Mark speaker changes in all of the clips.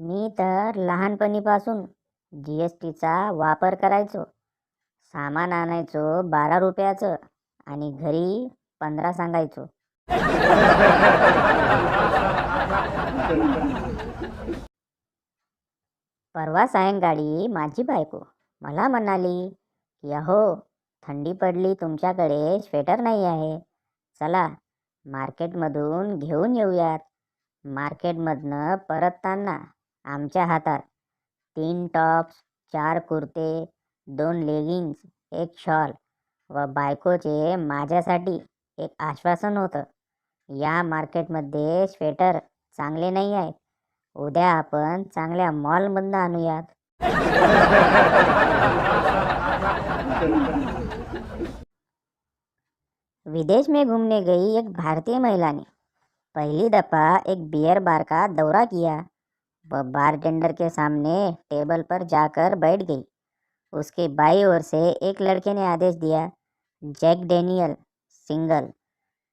Speaker 1: मी तर लहानपणीपासून जी.एस.टीचा वापर करायचो. सामान आणायचो 12 रुपयाचं आणि घरी 15 सांगायचो. परवा सायंकाळी माझी बायको मला म्हणाली की अहो, थंडी पडली, तुमच्याकडे स्वेटर नाही आहे. चला मार्केटमधून घेऊन येऊयात. मार्केटमधनं परतताना आमच्या हातात 3 टॉप्स, 4 कुर्ते, 2 लेगिन्स, एक शॉल व बायकोचे माझ्यासाठी एक आश्वासन होतं. या मार्केटमध्ये स्वेटर चांगले नाही आहेत. उद्या आपण चांगल्या मॉलमधनं आणूयात. विदेश में घूमने गई एक भारतीय महिला ने पहली दफ़ा एक बियर बार का दौरा किया। वह बारटेंडर के सामने टेबल पर जाकर बैठ गई। उसके बाईं ओर से एक लड़के ने आदेश दिया, जैक डेनियल सिंगल।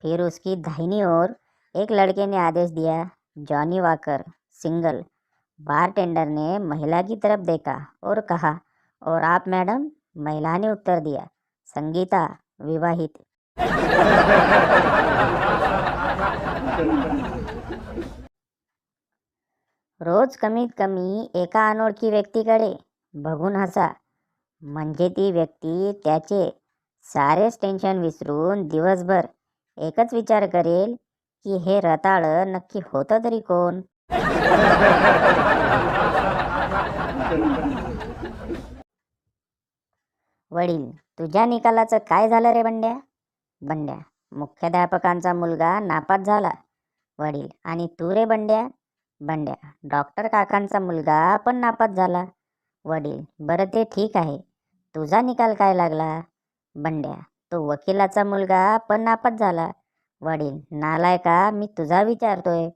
Speaker 1: फिर उसकी दाहिनी ओर एक लड़के ने आदेश दिया, जॉनी वॉकर सिंगल। बारटेंडर ने महिला की तरफ देखा और कहा, और आप मैडम? महिला ने उत्तर दिया, संगीता, विवाहित। रोज कमीत कमी एका अनोळखी व्यक्तीकडे बघून हसा, म्हणजे ती व्यक्ती त्याचे सारेच टेन्शन विसरून दिवसभर एकच विचार करेल की हे रताळं नक्की होतं तरी कोण. वडील, तुझ्या निकालाचं काय झालं रे बंड्या? बंड्या, मुख्याध्यापकांचा मुलगा नापास झाला. वडील, आणि तू रे बंड्या? बंड्या, डॉक्टर काकांचा मुलगा पण नापास झाला. वडील, बरं ते ठीक आहे, तुझा निकाल काय लागला? बंड्या, तो वकिलाचा मुलगा पण नापास झाला. वडील, नालायका, मी तुझा विचारतोय.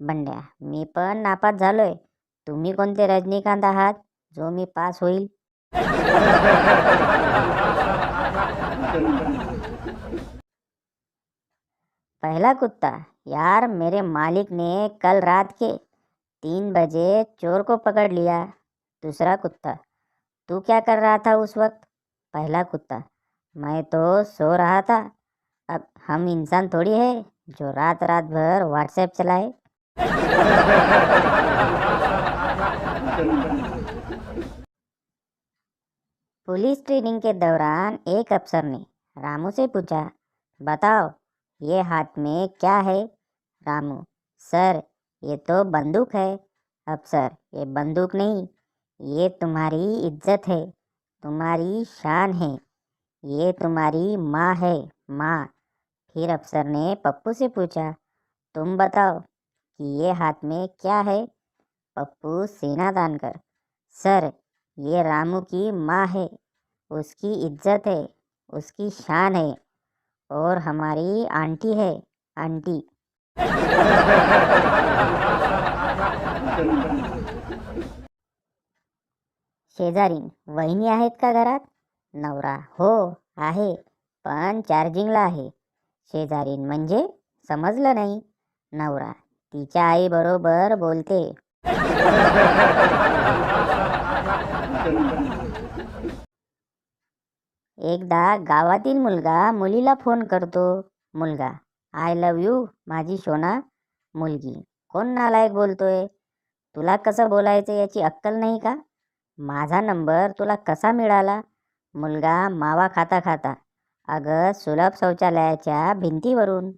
Speaker 1: बंड्या, मी पण नापास झालोय. तुम्ही कोणते रजनीकांत आहात जो मी पास होईल? पहला कुत्ता, यार मेरे मालिक ने कल रात के 3 बजे चोर को पकड़ लिया। दूसरा कुत्ता, तू क्या कर रहा था उस वक्त? पहला कुत्ता, मैं तो सो रहा था। अब हम इंसान थोड़ी है जो रात रात भर व्हाट्सएप चलाए। पुलिस ट्रेनिंग के दौरान एक अफसर ने रामू से पूछा, बताओ ये हाथ में क्या है? रामू, सर ये तो बंदूक है। अफसर, ये बंदूक नहीं, ये तुम्हारी इज्जत है, तुम्हारी शान है, ये तुम्हारी माँ है, माँ। फिर अफसर ने पप्पू से पूछा, तुम बताओ कि ये हाथ में क्या है? पप्पू सीना तान कर, सर ये रामू की माँ है, उसकी इज्जत है, उसकी शान है, और हमारी आंटी है, आंटी। शेजारीन, वहिनी आहेत का घरात? नवरा, हो आहे, पण चार्जिंगला आहे. शेजारीन म्हणजे समजलं नाही. नवरा, तिच्या आई बरोबर बोलते. एकदा गावातील मुलगा मुलीला फोन करतो. मुलगा, आय लव्ह यू माझी सोना. मुलगी, कोण नालायक बोलतोय? तुला कसं बोलायचं याची अक्कल नाही का? माझा नंबर तुला कसा मिळाला? मुलगा मावा खाता खाता, अगं सुलभ शौचालयाच्या भिंतीवरून.